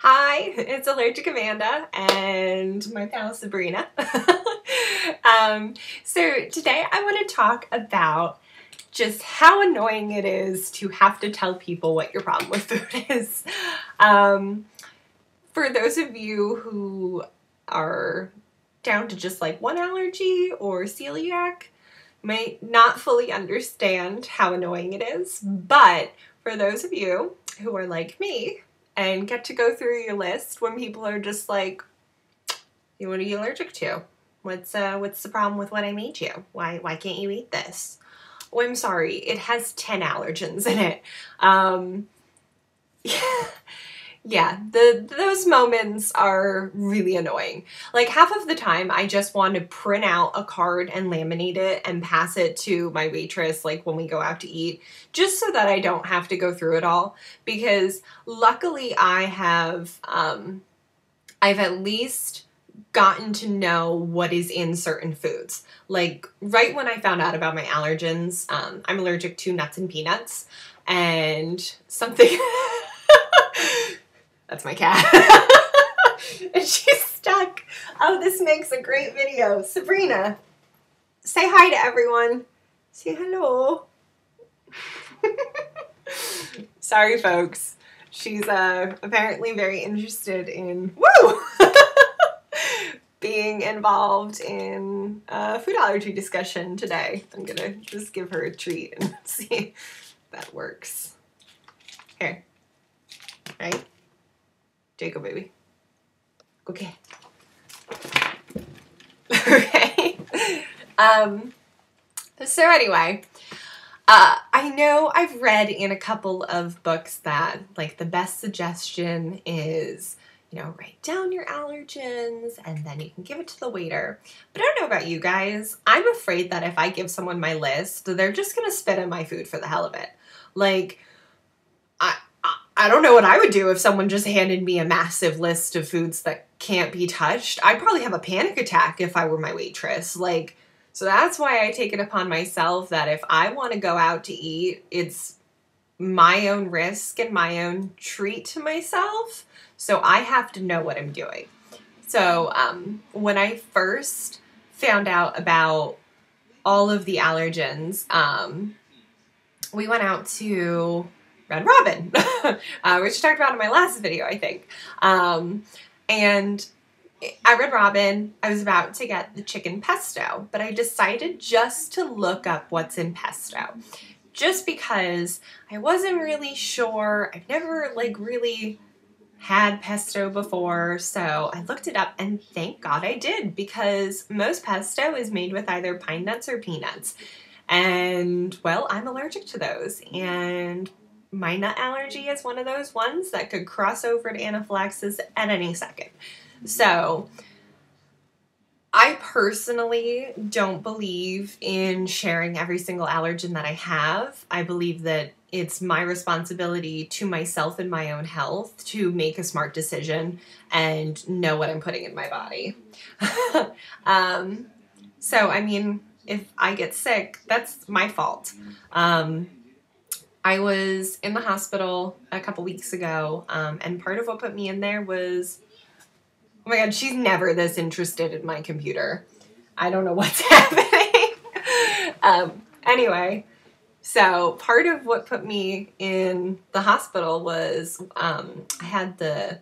Hi, it's Allergic Amanda and my pal Sabrina. So today I want to talk about just how annoying it is to have to tell people what your problem with food is. For those of you who are down to just like one allergy or celiac, might not fully understand how annoying it is, but for those of you who are like me and get to go through your list when people are just like, what are you allergic to? What's the problem with what I made you? Why can't you eat this? Oh, I'm sorry, it has 10 allergens in it. Yeah, those moments are really annoying. Like half of the time I just want to print out a card and laminate it and pass it to my waitress like when we go out to eat, just so that I don't have to go through it all. Because luckily I've at least gotten to know what is in certain foods. Like right when I found out about my allergens, I'm allergic to nuts and peanuts, and something that's my cat. And she's stuck. Oh, this makes a great video. Sabrina, say hi to everyone. Say hello. Sorry, folks. She's apparently very interested in being involved in a food allergy discussion today. I'm gonna just give her a treat and see if that works. Here. Right? Jacob, baby. Okay. Okay. So anyway, I know I've read in a couple of books that like the best suggestion is, write down your allergens and then you can give it to the waiter. But I don't know about you guys. I'm afraid that if I give someone my list, they're just gonna spit in my food for the hell of it. Like, I don't know what I would do if someone just handed me a massive list of foods that can't be touched. I'd probably have a panic attack if I were my waitress. Like, so that's why I take it upon myself that if I want to go out to eat, it's my own risk and my own treat to myself. So I have to know what I'm doing. So when I first found out about all of the allergens, we went out to Red Robin, which I talked about in my last video, I think. And at Red Robin, I was about to get the chicken pesto, but I decided just to look up what's in pesto, just because I wasn't really sure. I've never really had pesto before, so I looked it up, and thank God I did, because most pesto is made with either pine nuts or peanuts. And, well, I'm allergic to those, and my nut allergy is one of those ones that could cross over to anaphylaxis at any second. So I personally don't believe in sharing every single allergen that I have. I believe that it's my responsibility to myself and my own health to make a smart decision and know what I'm putting in my body. So, I mean, if I get sick, that's my fault. I was in the hospital a couple weeks ago, and part of what put me in there was, oh my God, she's never this interested in my computer. I don't know what's happening. Anyway, so part of what put me in the hospital was I had the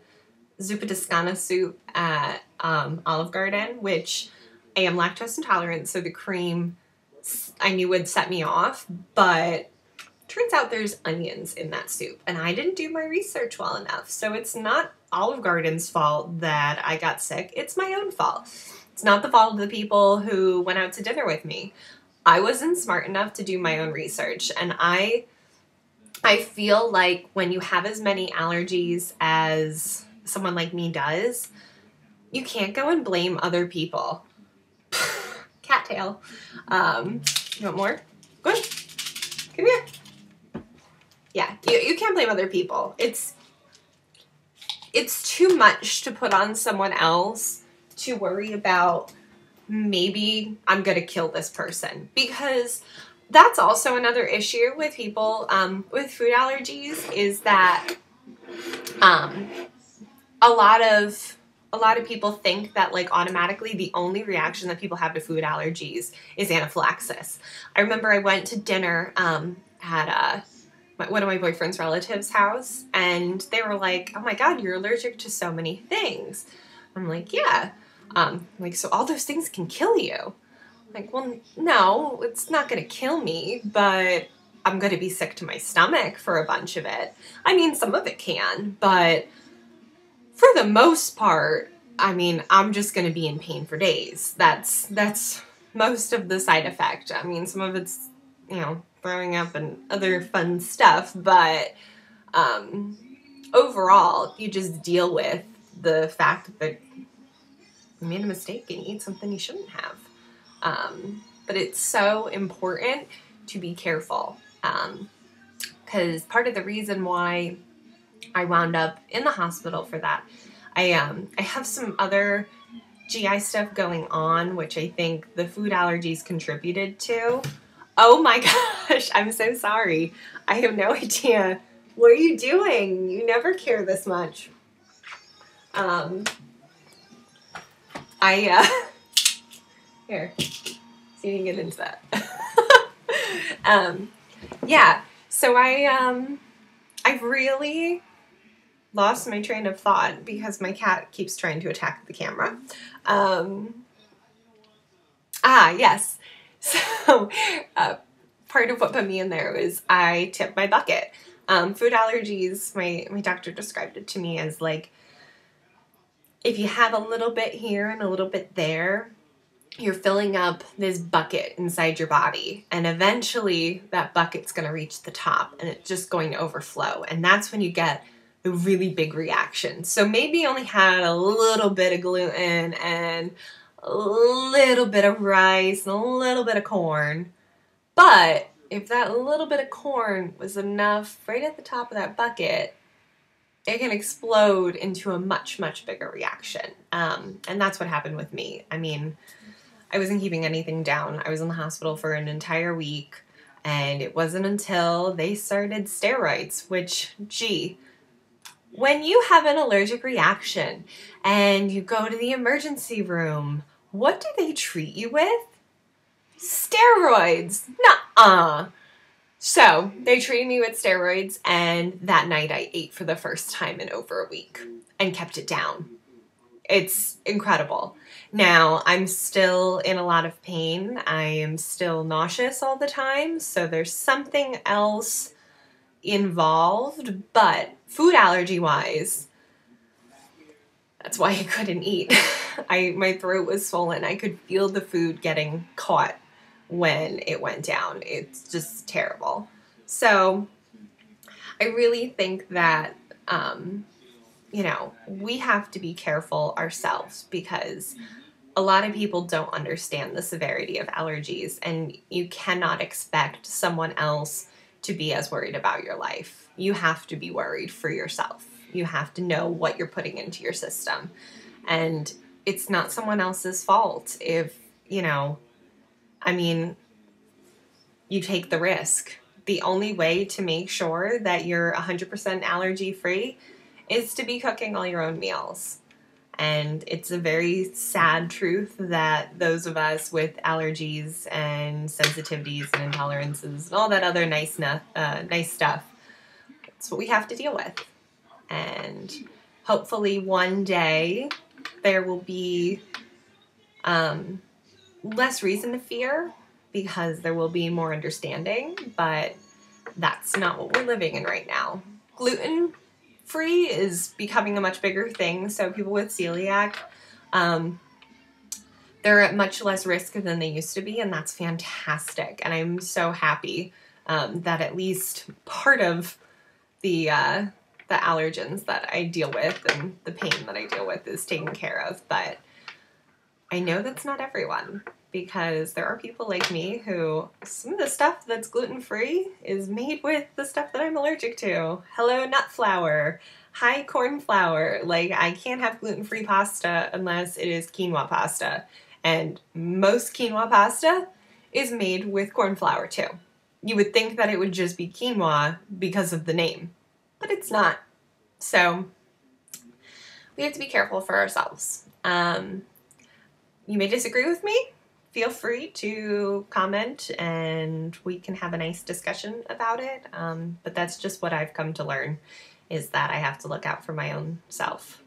zuppa toscana soup at Olive Garden, which I am lactose intolerant, so the cream I knew would set me off, but turns out there's onions in that soup, and I didn't do my research well enough. So it's not Olive Garden's fault that I got sick. It's my own fault. It's not the fault of the people who went out to dinner with me. I wasn't smart enough to do my own research, and I feel like when you have as many allergies as someone like me does, you can't go and blame other people. Cattail. You want more? Good. Come here. Yeah, you can't blame other people. It's too much to put on someone else to worry about maybe I'm going to kill this person. Because that's also another issue with people with food allergies, is that a lot of people think that like automatically the only reaction that people have to food allergies is anaphylaxis. I remember I went to dinner at one of my boyfriend's relatives' house, and they were like, "Oh my God, you're allergic to so many things." I'm like, "Yeah." Like, so all those things can kill you. I'm like, well, no, it's not going to kill me, but I'm going to be sick to my stomach for a bunch of it. I mean, some of it can, but for the most part, I mean, I'm just going to be in pain for days. That's most of the side effect. I mean, some of it's, you know, throwing up and other fun stuff, but overall, you just deal with the fact that you made a mistake and you eat something you shouldn't have. But it's so important to be careful, because part of the reason why I wound up in the hospital for that, I have some other GI stuff going on, which I think the food allergies contributed to. Oh my gosh, I'm so sorry. I have no idea. What are you doing? You never care this much. Here, see if you can get into that. Yeah, so I've really lost my train of thought because my cat keeps trying to attack the camera. Yes. So, part of what put me in there was I tipped my bucket. Food allergies, my doctor described it to me as like, if you have a little bit here and a little bit there, you're filling up this bucket inside your body, and eventually that bucket's going to reach the top and it's just going to overflow. And that's when you get the really big reaction. So maybe you only had a little bit of gluten and a little bit of rice and a little bit of corn. But if that little bit of corn was enough right at the top of that bucket, it can explode into a much, much bigger reaction. And that's what happened with me. I mean, I wasn't keeping anything down. I was in the hospital for an entire week, and it wasn't until they started steroids, which, gee, when you have an allergic reaction and you go to the emergency room, what do they treat you with? Steroids. Nuh-uh. So they treated me with steroids, and that night I ate for the first time in over a week and kept it down. It's incredible. Now, I'm still in a lot of pain. I am still nauseous all the time, so there's something else involved, but food allergy-wise, that's why I couldn't eat. My throat was swollen. I could feel the food getting caught when it went down. It's just terrible. So I really think that, you know, we have to be careful ourselves, because a lot of people don't understand the severity of allergies, and you cannot expect someone else to be as worried about your life. You have to be worried for yourself. You have to know what you're putting into your system. And it's not someone else's fault if, you know, I mean, you take the risk. The only way to make sure that you're 100% allergy free is to be cooking all your own meals. And it's a very sad truth that those of us with allergies and sensitivities and intolerances and all that other nice stuff, it's what we have to deal with. And hopefully one day there will be less reason to fear, because there will be more understanding, but that's not what we're living in right now. Gluten-free is becoming a much bigger thing, so people with celiac, they're at much less risk than they used to be, and that's fantastic. And I'm so happy that at least part of the allergens that I deal with and the pain that I deal with is taken care of. But I know that's not everyone, because there are people like me who some of the stuff that's gluten-free is made with the stuff that I'm allergic to. Hello, nut flour. Hi, corn flour. Like, I can't have gluten-free pasta unless it is quinoa pasta. And most quinoa pasta is made with corn flour too. You would think that it would just be quinoa because of the name, but it's not. So we have to be careful for ourselves. You may disagree with me. Feel free to comment and we can have a nice discussion about it. But that's just what I've come to learn, is that I have to look out for my own self.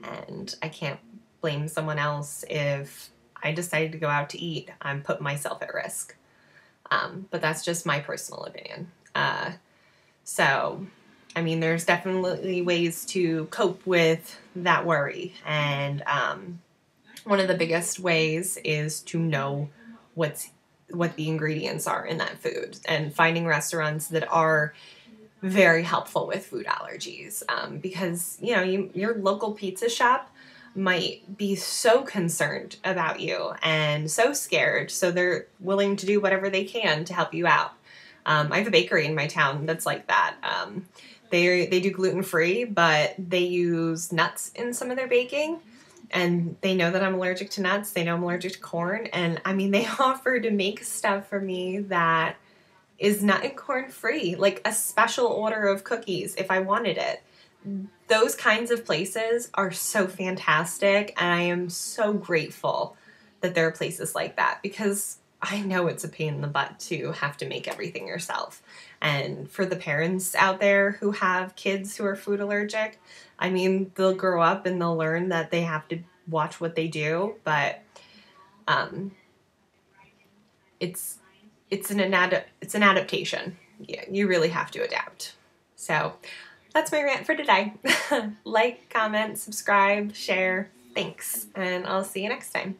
And I can't blame someone else if I decided to go out to eat. I'm putting myself at risk. But that's just my personal opinion. So, I mean, there's definitely ways to cope with that worry. And one of the biggest ways is to know what the ingredients are in that food, and finding restaurants that are very helpful with food allergies. Because, you know, your local pizza shop might be so concerned about you and so scared, so they're willing to do whatever they can to help you out. I have a bakery in my town that's like that. They do gluten-free, but they use nuts in some of their baking, and they know that I'm allergic to nuts. They know I'm allergic to corn, and I mean, they offer to make stuff for me that is nut and corn free, like a special order of cookies if I wanted it. Those kinds of places are so fantastic, and I am so grateful that there are places like that, because I know it's a pain in the butt to have to make everything yourself. And for the parents out there who have kids who are food allergic, I mean, they'll grow up and they'll learn that they have to watch what they do, but it's an adaptation. Yeah, you really have to adapt. So that's my rant for today. Like, comment, subscribe, share. Thanks, and I'll see you next time.